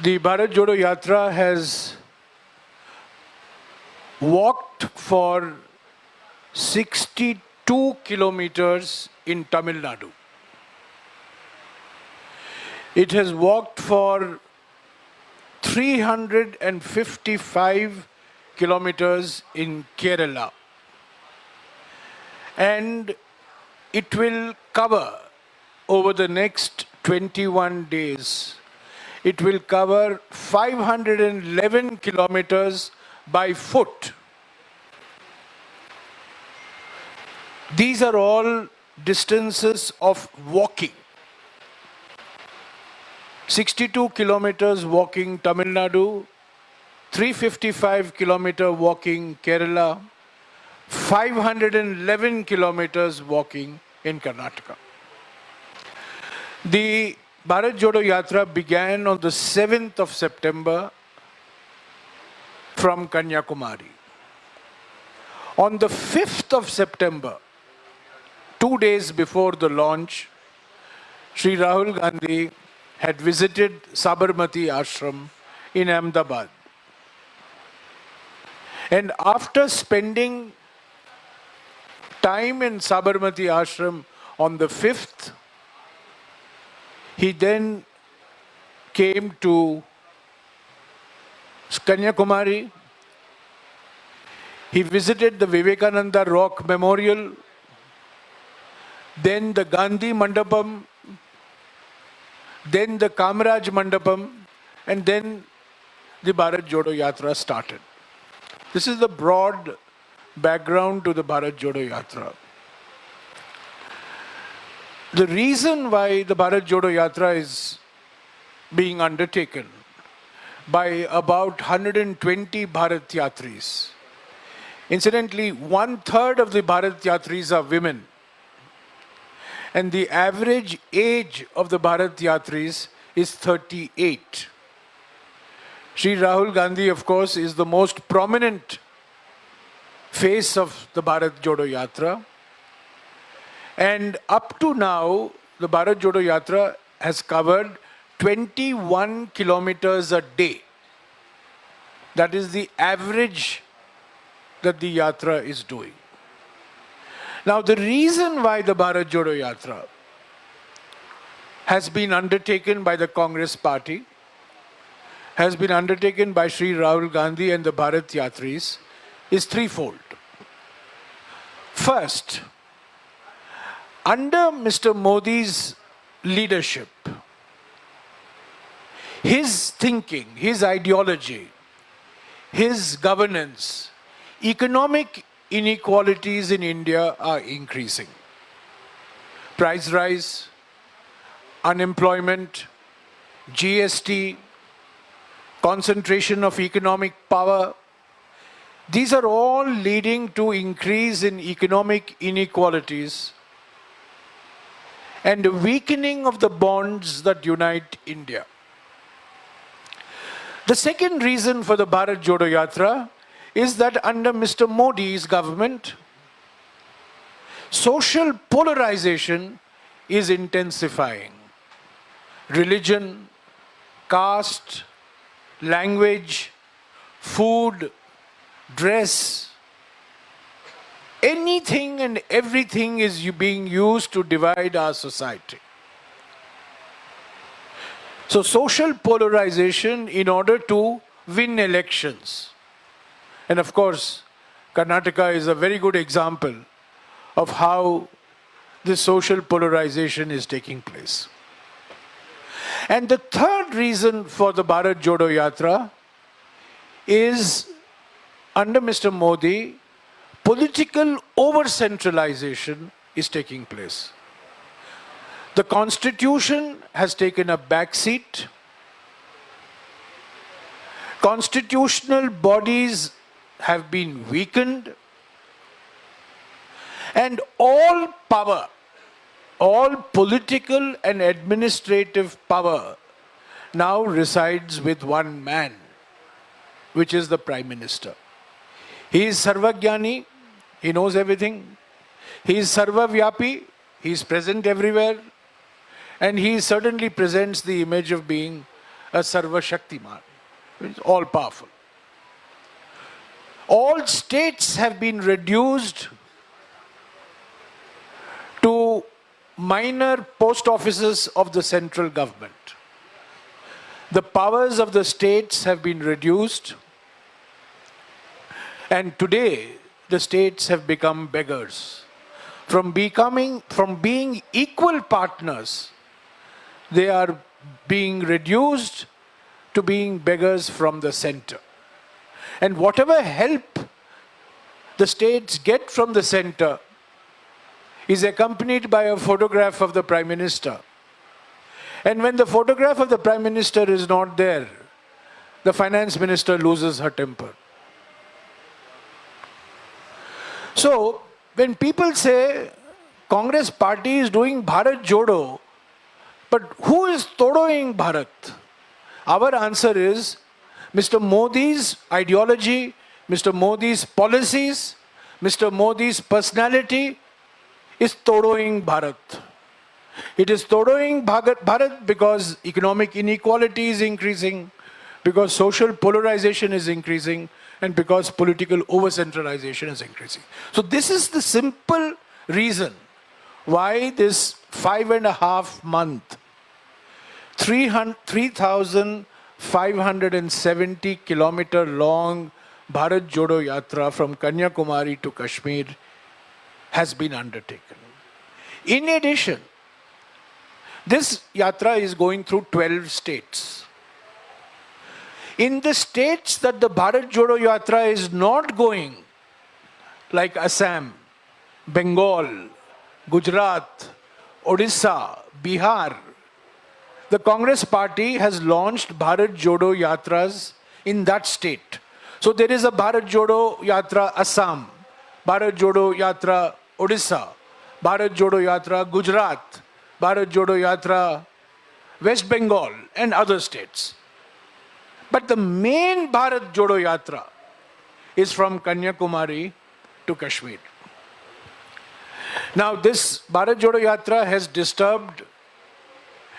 The Bharat Jodo Yatra has walked for 62 kilometers in Tamil Nadu. It has walked for 355 kilometers in Kerala. And it will cover over the next 21 days. It will cover 511 kilometers by foot. These are all distances of walking. 62 kilometers walking Tamil Nadu, 355 kilometer walking Kerala, 511 kilometers walking in Karnataka. The Bharat Jodo Yatra began on the 7th of September from Kanyakumari. On the 5th of September, 2 days before the launch, Sri Rahul Gandhi had visited Sabarmati Ashram in Ahmedabad. And after spending time in Sabarmati Ashram on the 5th, he then came to Kanyakumari. He visited the Vivekananda Rock Memorial, then the Gandhi Mandapam, then the Kamaraj Mandapam, and then the Bharat Jodo Yatra started. This is the broad background to the Bharat Jodo Yatra. The reason why the Bharat Jodo Yatra is being undertaken by about 120 Bharat Yatris. Incidentally, 1/3 of the Bharat Yatris are women. And the average age of the Bharat Yatris is 38. Sri Rahul Gandhi, of course, is the most prominent face of the Bharat Jodo Yatra. And up to now, the Bharat Jodo Yatra has covered 21 kilometers a day. That is the average that the Yatra is doing. Now, the reason why the Bharat Jodo Yatra has been undertaken by the Congress Party, has been undertaken by Sri Rahul Gandhi and the Bharat Yatris, is threefold. First, under Mr. Modi's leadership, his thinking, his ideology, his governance, economic inequalities in India are increasing. Price rise, unemployment, GST, concentration of economic power, these are all leading to increase in economic inequalities and a weakening of the bonds that unite India. The second reason for the Bharat Jodo Yatra is that under Mr. Modi's government, social polarization is intensifying. Religion, caste, language, food, dress, anything and everything is being used to divide our society. So social polarization in order to win elections. And of course, Karnataka is a very good example of how this social polarization is taking place. And the third reason for the Bharat Jodo Yatra is, under Mr. Modi, political over-centralization is taking place. The constitution has taken a back seat. Constitutional bodies have been weakened. And all power, all political and administrative power now resides with one man, which is the Prime Minister. He is Sarvagyani, he knows everything. He is Sarvavyapi, he is present everywhere. And he certainly presents the image of being a Sarva Shaktiman, which is all powerful. All states have been reduced to minor post offices of the central government. The powers of the states have been reduced, and today the states have become beggars. From being equal partners, they are being reduced to being beggars from the center. And whatever help the states get from the center is accompanied by a photograph of the Prime Minister. And when the photograph of the Prime Minister is not there, the Finance Minister loses her temper. So, when people say Congress party is doing Bharat Jodo, but who is todoing Bharat? Our answer is Mr. Modi's ideology, Mr. Modi's policies, Mr. Modi's personality is todoing Bharat. It is todoing Bharat because economic inequality is increasing, because social polarization is increasing, and because political over-centralization is increasing. So this is the simple reason why this 5.5 month, 3,570 kilometer long Bharat Jodo Yatra from Kanyakumari to Kashmir has been undertaken. In addition, this yatra is going through 12 states. In the states that the Bharat Jodo Yatra is not going, like Assam, Bengal, Gujarat, Odisha, Bihar, the Congress party has launched Bharat Jodo Yatras in that state. So there is a Bharat Jodo Yatra Assam, Bharat Jodo Yatra Odisha, Bharat Jodo Yatra Gujarat, Bharat Jodo Yatra West Bengal and other states. But the main Bharat Jodo Yatra is from Kanyakumari to Kashmir. Now this Bharat Jodo Yatra has disturbed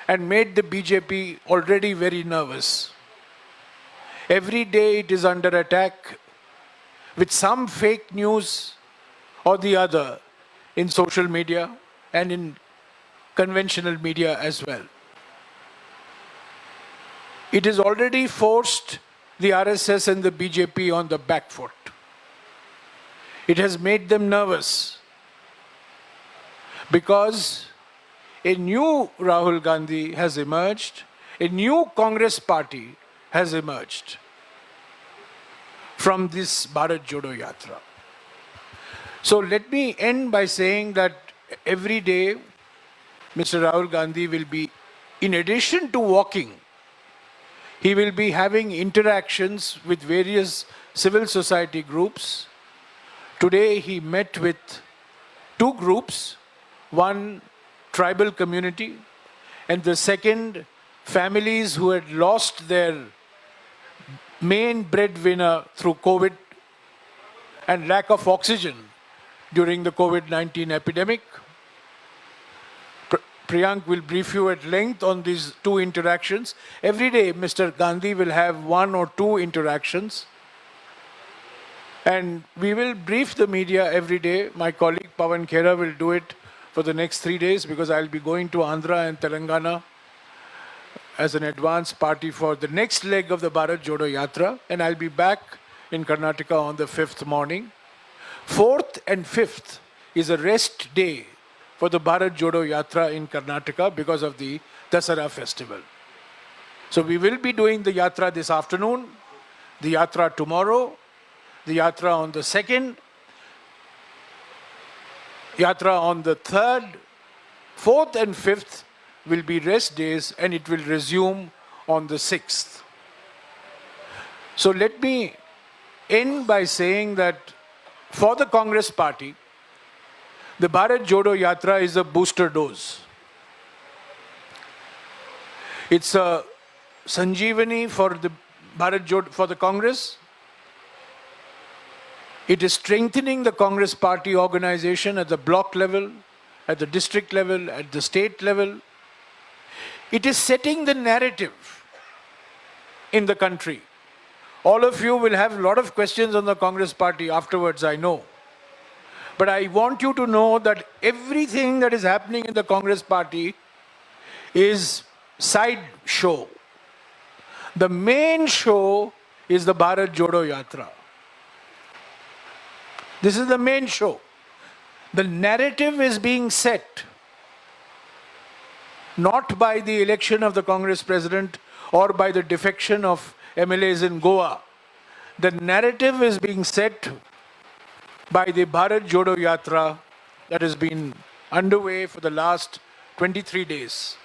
and made the BJP already very nervous. Every day it is under attack with some fake news or the other in social media and in conventional media as well. It has already forced the RSS and the BJP on the back foot. It has made them nervous because a new Rahul Gandhi has emerged, a new Congress party has emerged from this Bharat Jodo Yatra. So let me end by saying that every day Mr. Rahul Gandhi will be, in addition to walking, he will be having interactions with various civil society groups. Today he met with two groups, one tribal community and the second families who had lost their main breadwinner through COVID and lack of oxygen during the COVID-19 epidemic. Priyank will brief you at length on these two interactions. Every day, Mr. Gandhi will have one or two interactions. And we will brief the media every day. My colleague Pawan Khera will do it for the next 3 days because I'll be going to Andhra and Telangana as an advance party for the next leg of the Bharat Jodo Yatra. And I'll be back in Karnataka on the 5th morning. 4th and 5th is a rest day for the Bharat Jodo Yatra in Karnataka because of the Dasara festival. So we will be doing the Yatra this afternoon, the Yatra tomorrow, the Yatra on the 2nd, Yatra on the 3rd, 4th and 5th will be rest days and it will resume on the 6th. So let me end by saying that for the Congress party, the Bharat Jodo Yatra is a booster dose. It's a Sanjeevani for the Bharat Jodo, for the Congress. It is strengthening the Congress party organization at the block level, at the district level, at the state level. It is setting the narrative in the country. All of you will have a lot of questions on the Congress party afterwards, I know. But I want you to know that everything that is happening in the Congress party is side show. The main show is the Bharat Jodo Yatra. This is the main show. The narrative is being set not by the election of the Congress president or by the defection of MLAs in Goa. The narrative is being set by the Bharat Jodo Yatra that has been underway for the last 23 days.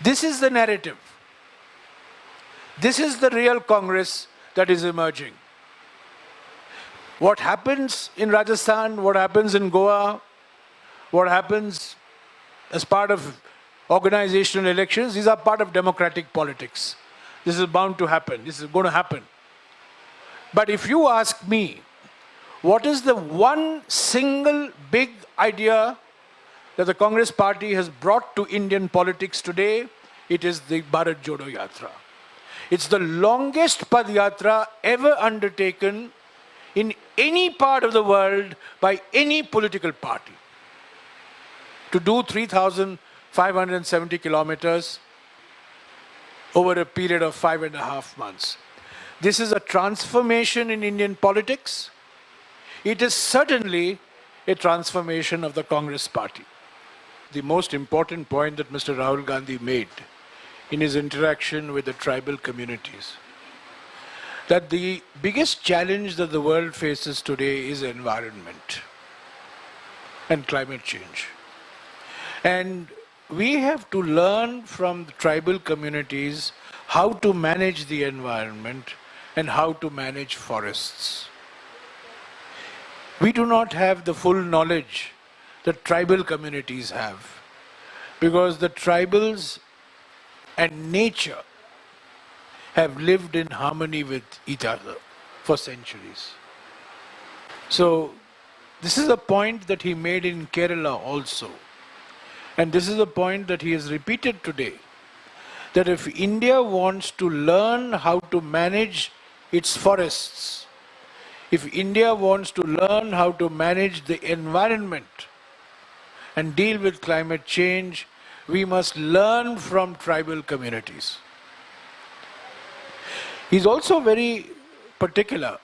This is the narrative. This is the real Congress that is emerging. What happens in Rajasthan, what happens in Goa, what happens as part of organizational elections, these are part of democratic politics. This is bound to happen. This is going to happen. But if you ask me, what is the one single big idea that the Congress party has brought to Indian politics today? It is the Bharat Jodo Yatra. It's the longest Padyatra ever undertaken in any part of the world by any political party. To do 3,570 kilometers over a period of 5.5 months. This is a transformation in Indian politics. It is certainly a transformation of the Congress party. The most important point that Mr. Rahul Gandhi made in his interaction with the tribal communities, that the biggest challenge that the world faces today is environment and climate change. And we have to learn from the tribal communities how to manage the environment and how to manage forests. We do not have the full knowledge that tribal communities have, because the tribals and nature have lived in harmony with each other for centuries. So this is a point that he made in Kerala also. And this is a point that he has repeated today, that if India wants to learn how to manage its forests, if India wants to learn how to manage the environment and deal with climate change, we must learn from tribal communities. He's also very particular.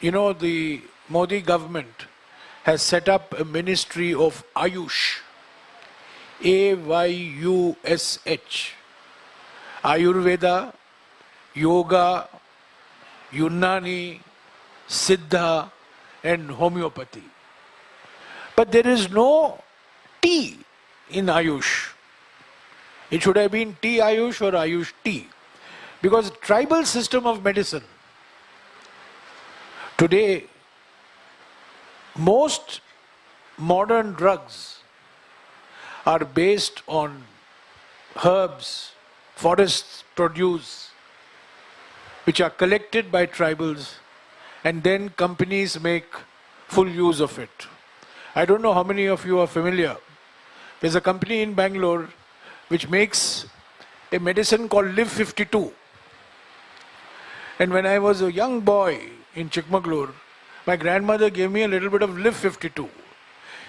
You know, the Modi government has set up a ministry of Ayush. AYUSH. Ayurveda, Yoga, Unani, Siddha and Homeopathy. But there is no T in Ayush. It should have been T Ayush or Ayush T. Because tribal system of medicine, today most modern drugs are based on herbs, forests produce, which are collected by tribals, and then companies make full use of it. I don't know how many of you are familiar. There's a company in Bangalore which makes a medicine called Live 52. And when I was a young boy in Chikmagalur, my grandmother gave me a little bit of Live 52.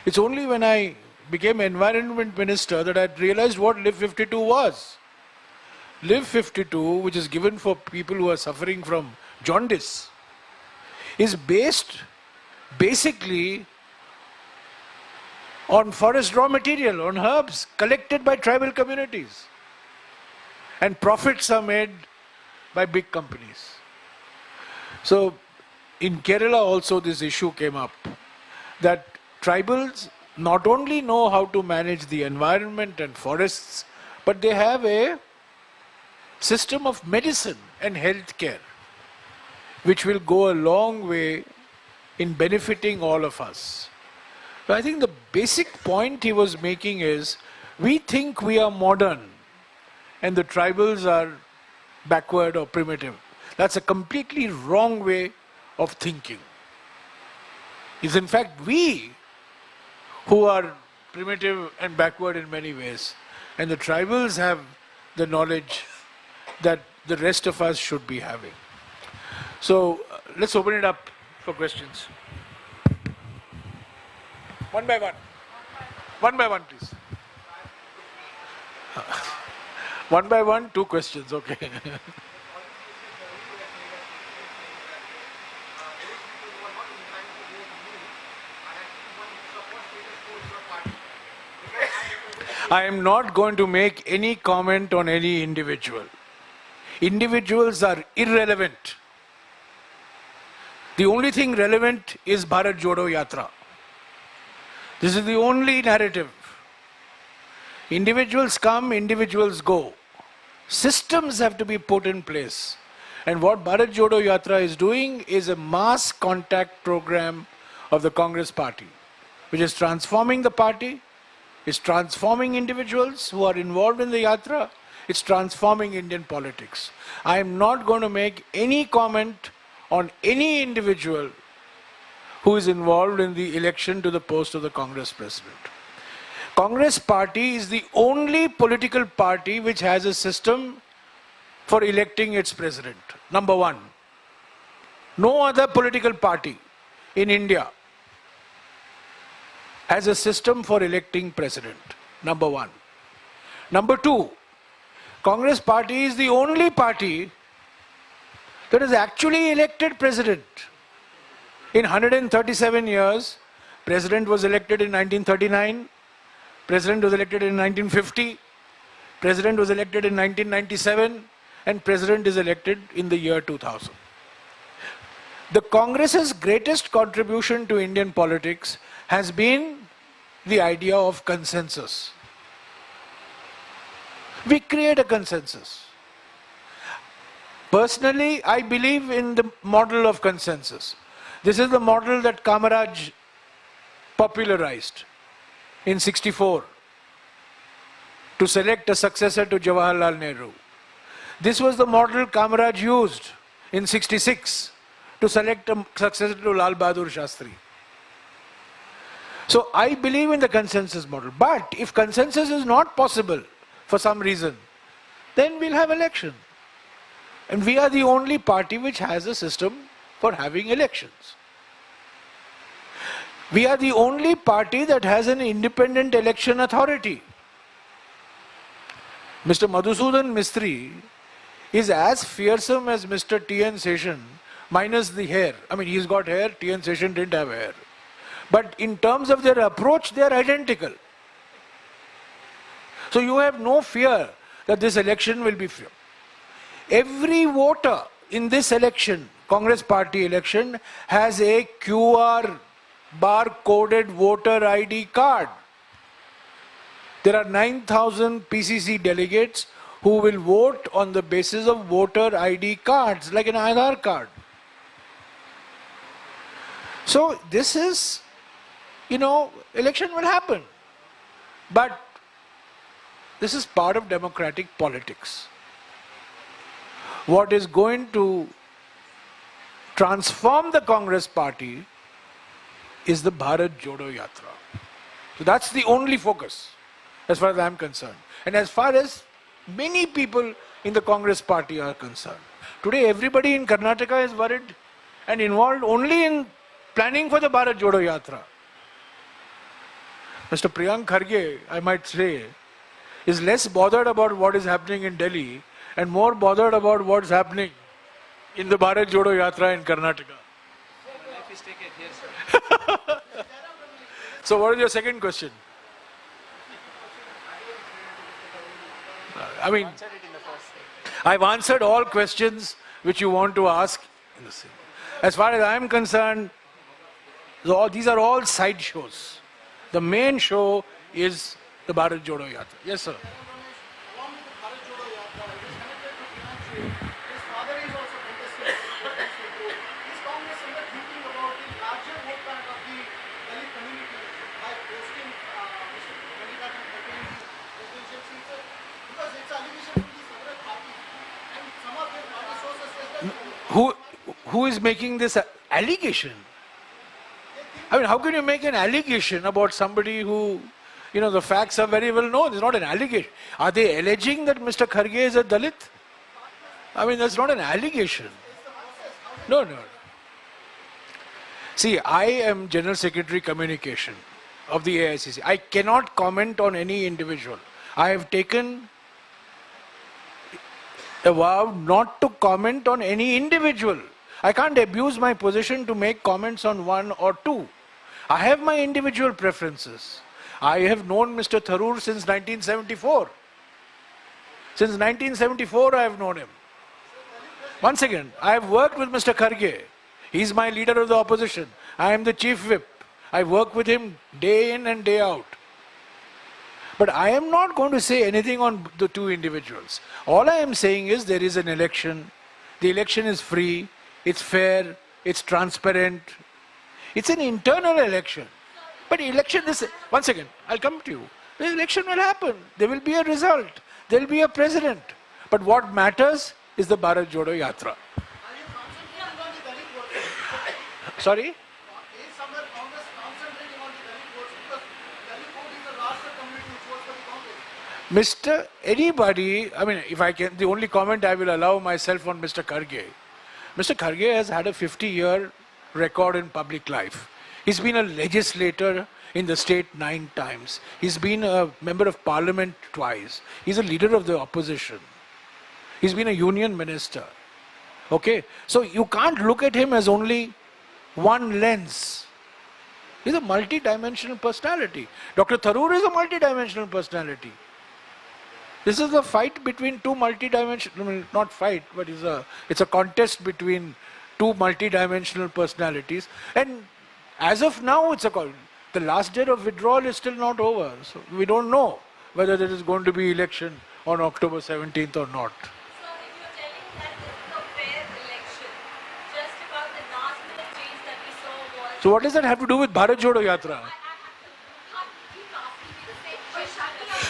It's only when I became environment minister that I realized what Live 52 was. Live 52, which is given for people who are suffering from jaundice, is based basically on forest raw material, on herbs collected by tribal communities. And profits are made by big companies. So in Kerala also this issue came up, that tribals not only know how to manage the environment and forests, but they have a system of medicine and health care, which will go a long way in benefiting all of us. So I think the basic point he was making is, we think we are modern and the tribals are backward or primitive. That's a completely wrong way of thinking. It's in fact we who are primitive and backward in many ways. And the tribals have the knowledge that the rest of us should be having. So let's open it up for questions. One by one. One by one, please. One by one, two questions, okay. I am not going to make any comment on any individual. Individuals are irrelevant. The only thing relevant is Bharat Jodo Yatra. This is the only narrative. Individuals come, individuals go. Systems have to be put in place. And what Bharat Jodo Yatra is doing is a mass contact program of the Congress party, which is transforming the party, is transforming individuals who are involved in the yatra, it's transforming Indian politics. I am not going to make any comment on any individual who is involved in the election to the post of the Congress president. Congress party is the only political party which has a system for electing its president. Number one. No other political party in India has a system for electing president. Number one. Number two, Congress party is the only party that has actually elected president. In 137 years, president was elected in 1939, president was elected in 1950, president was elected in 1997, and president is elected in the year 2000. The Congress's greatest contribution to Indian politics has been the idea of consensus. We create a consensus. Personally, I believe in the model of consensus. This is the model that Kamaraj popularized in '64 to select a successor to Jawaharlal Nehru. This was the model Kamaraj used in '66 to select a successor to Lal Bahadur Shastri. So I believe in the consensus model. But if consensus is not possible for some reason, then we'll have election. And we are the only party which has a system for having elections. We are the only party that has an independent election authority. Mr. Madhusudan Mistry is as fearsome as Mr. T.N. Seshan, minus the hair. I mean, he's got hair, T.N. Seshan didn't have hair. But in terms of their approach, they are identical. So you have no fear that this election will be fair. Every voter in this election, Congress party election, has a QR bar-coded voter ID card. There are 9,000 PCC delegates who will vote on the basis of voter ID cards, like an Aadhaar card. So this is, election will happen. But this is part of democratic politics. What is going to transform the Congress party is the Bharat Jodo Yatra. So that's the only focus, as far as I am concerned. And as far as many people in the Congress party are concerned. Today everybody in Karnataka is worried and involved only in planning for the Bharat Jodo Yatra. Mr. Priyank Kharge, I might say, is less bothered about what is happening in Delhi and more bothered about what's happening in the Bharat Jodo Yatra in Karnataka. Life is taken here, sir. So what is your second question? I mean, I've answered all questions which you want to ask. As far as I'm concerned, these are all side shows. The main show is the Bharat Jodo Yatra. Yes, sir. Who is making this allegation? I mean, how can you make an allegation about somebody who, the facts are very well known? It's not an allegation. Are they alleging that Mr. Kharge is a Dalit? I mean, that's not an allegation. No, no. See, I am General Secretary Communication of the AICC. I cannot comment on any individual. I have taken a vow not to comment on any individual. I can't abuse my position to make comments on one or two. I have my individual preferences. I have known Mr. Tharoor since 1974. Since 1974, I have known him. Once again, I have worked with Mr. Kharge. He is my leader of the opposition. I am the chief whip. I work with him day in and day out. But I am not going to say anything on the two individuals. All I am saying is there is an election. The election is free, it's fair, it's transparent. It's an internal election. But election is, once again, I'll come to you. The election will happen. There will be a result. There will be a president. But what matters is the Bharat Jodo Yatra. Sorry? Mr. Anybody, I mean, if I can, the only comment I will allow myself on Mr. Kharge. Mr. Kharge has had a 50-year record in public life. He's been a legislator in the state 9 times. He's been a member of parliament twice. He's a leader of the opposition. He's been a union minister. Okay? So you can't look at him as only one lens. He's a multi-dimensional personality. Dr. Tharoor is a multi-dimensional personality. This is a fight between two multi-dimensional, I mean, not fight, but it's a contest between two multi-dimensional personalities. And as of now, the last date of withdrawal is still not over. So we don't know whether there is going to be election on October 17th or not. So if you're telling that this is a fair election, just about the last minute change that we saw was... So what does that have to do with Bharat Jodo Yatra?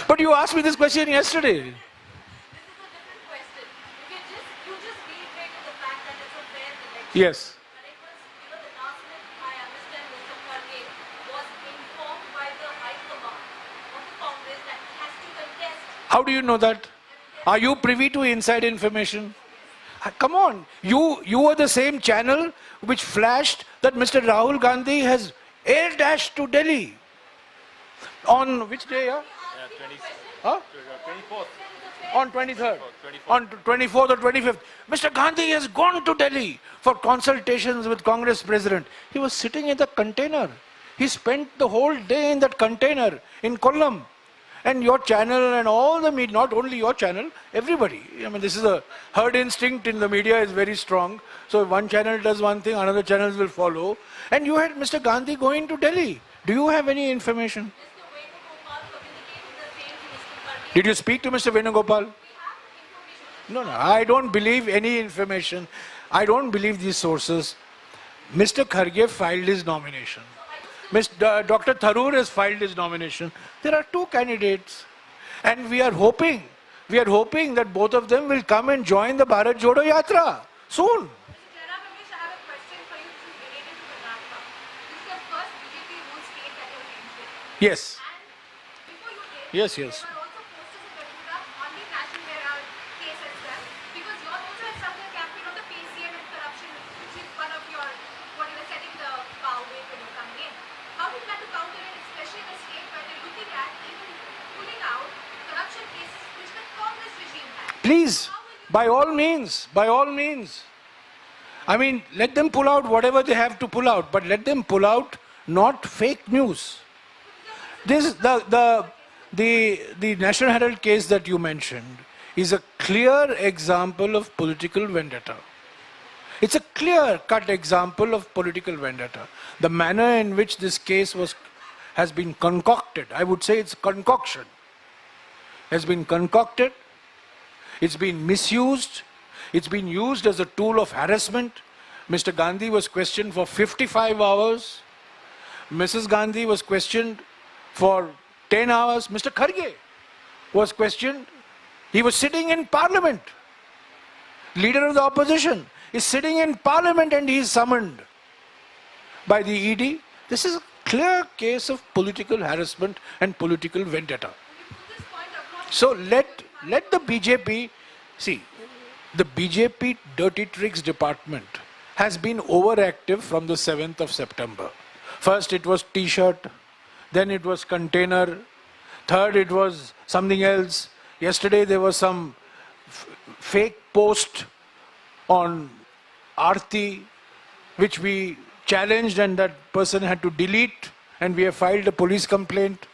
But you asked me this question yesterday. This is a different question. You just reiterated the fact that it's a fair election. Yes. But it was, the last minute, I understand Mr. Kharge was informed by the High Command of the Congress that he has to contest. How do you know that? Are you privy to inside information? Come on. You were the same channel which flashed that Mr. Rahul Gandhi has air dashed to Delhi. On which day? Yeah? 24th. On 23rd. On 24th or 25th. Mr. Gandhi has gone to Delhi for consultations with Congress President. He was sitting in the container. He spent the whole day in that container in Kollam. And your channel and all the media, not only your channel, everybody. I mean, this is a herd instinct in the media is very strong. So if one channel does one thing, another channels will follow. And you had Mr. Gandhi going to Delhi. Do you have any information? Did you speak to Mr. Venugopal? No, I don't believe any information. I don't believe these sources. Mr. Kharge filed his nomination. Dr. Tharoor has filed his nomination. There are 2 candidates. And we are hoping that both of them will come and join the Bharat Jodo Yatra soon. Jairam, Ramesh, I have a question for you which is related to Karnataka. This is the first BJP ruled state that you linked with. Yes. And before you came, Yes. there were also posters in Gadura on the National Herald case as well. Because you also had started a campaign on the PCM and corruption, which is one of your, what you were setting the bow with when you coming in. How do you plan to counter it, especially in a state where they're looking at even pulling out corruption cases which the Congress regime had? Please, by all means. I mean, let them pull out whatever they have to pull out, but let them pull out not fake news. This the National Herald case that you mentioned is a clear example of political vendetta. It's a clear-cut example of political vendetta. The manner in which this case has been concocted, I would say it's concoction, has been concocted, it's been misused, it's been used as a tool of harassment. Mr. Gandhi was questioned for 55 hours. Mrs. Gandhi was questioned for 10 hours. Mr. Kharge was questioned. He was sitting in parliament. Leader of the opposition is sitting in parliament and he is summoned by the ED. This is a clear case of political harassment and political vendetta. So let the BJP, see, the BJP dirty tricks department has been overactive from the 7th of September. First it was T-shirt, then it was container, third it was something else. Yesterday there was some fake post on Aarti, which we challenged and that person had to delete, and we have filed a police complaint.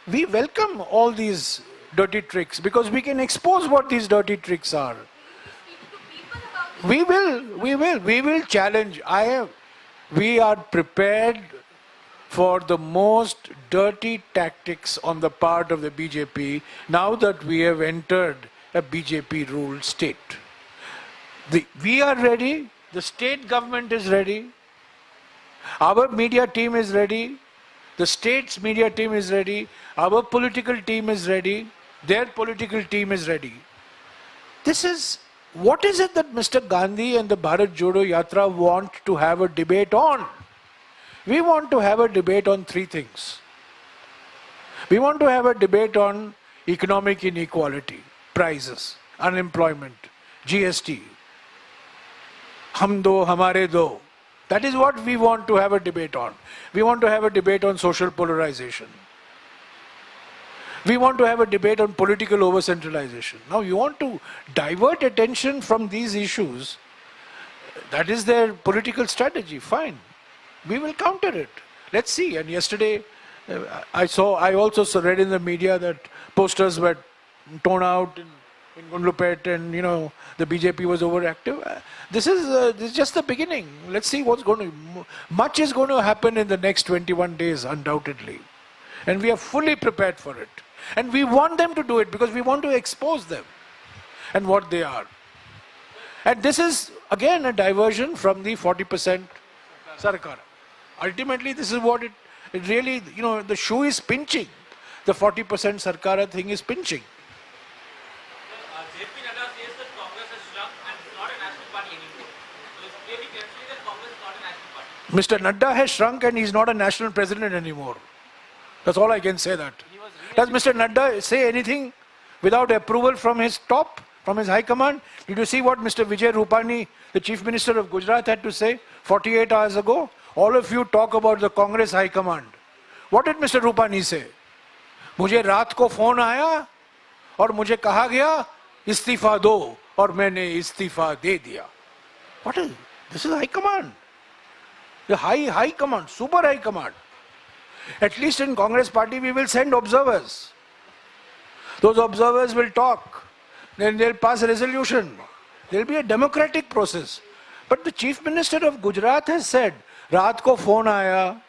We welcome all these dirty tricks because we can expose what these dirty tricks are. We will challenge. We are prepared for the most dirty tactics on the part of the BJP now that we have entered a BJP ruled state. We are ready, the state government is ready, our media team is ready, the state's media team is ready, our political team is ready, their political team is ready. What is it that Mr. Gandhi and the Bharat Jodo Yatra want to have a debate on? We want to have a debate on three things. We want to have a debate on economic inequality, prices, unemployment, GST, hum do, hamare do. That is what we want to have a debate on. We want to have a debate on social polarization. We want to have a debate on political over-centralization. Now you want to divert attention from these issues. That is their political strategy. Fine. We will counter it. Let's see. And yesterday, I also read in the media that posters were torn out in Gundlupet and, the BJP was overactive. This is just the beginning. Let's see what's going to... Much is going to happen in the next 21 days, undoubtedly. And we are fully prepared for it. And we want them to do it because we want to expose them and what they are. And this is, again, a diversion from the 40% Sarkar. Ultimately, this is what it really, the shoe is pinching. The 40% Sarkar thing is pinching. JP Nadda says that Congress has shrunk and it's not a national party anymore. So it's clearly that Congress is not a national party. Mr. Nadda has shrunk and he's not a national president anymore. That's all I can say that. Does Mr. Nadda say anything without approval from his top, from his high command? Did you see what Mr. Vijay Rupani, the Chief Minister of Gujarat, had to say 48 hours ago? All of you talk about the Congress high command. What did Mr. Rupani say? मुझे रात को phone आया और मुझे कहा गया इस्तीफा दो और मैंने इस्तीफा दे दिया. What is this? Is high command. The high command, super high command. At least in Congress party we will send observers. Those observers will talk. Then they'll pass a resolution. There will be a democratic process. But the Chief Minister of Gujarat has said, रात को phone आया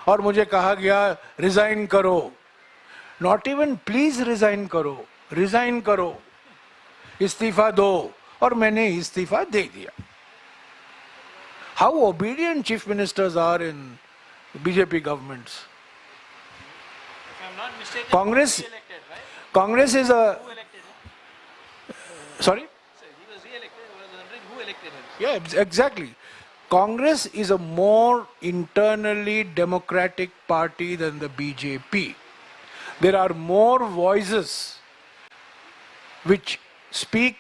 और मुझे कहा गया resign करो. Not even please resign करो. Resign करो. इस्तीफा दो और मैंने इस्तीफा दे दिया. How obedient chief ministers are in BJP governments. If I'm not mistaken, Congress, he was re-elected, right? Congress is a... Who elected him? Sorry? Sir, he was re-elected. I was wondering who elected him. Yeah, exactly. Congress is a more internally democratic party than the BJP. There are more voices which speak,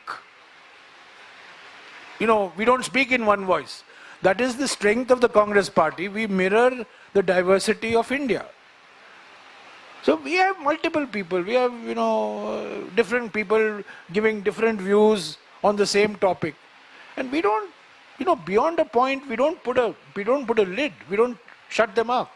we don't speak in one voice. That is the strength of the Congress party. We mirror the diversity of India. So we have multiple people. We have, different people giving different views on the same topic. And we don't, beyond a point, we don't put a lid. We don't shut them up.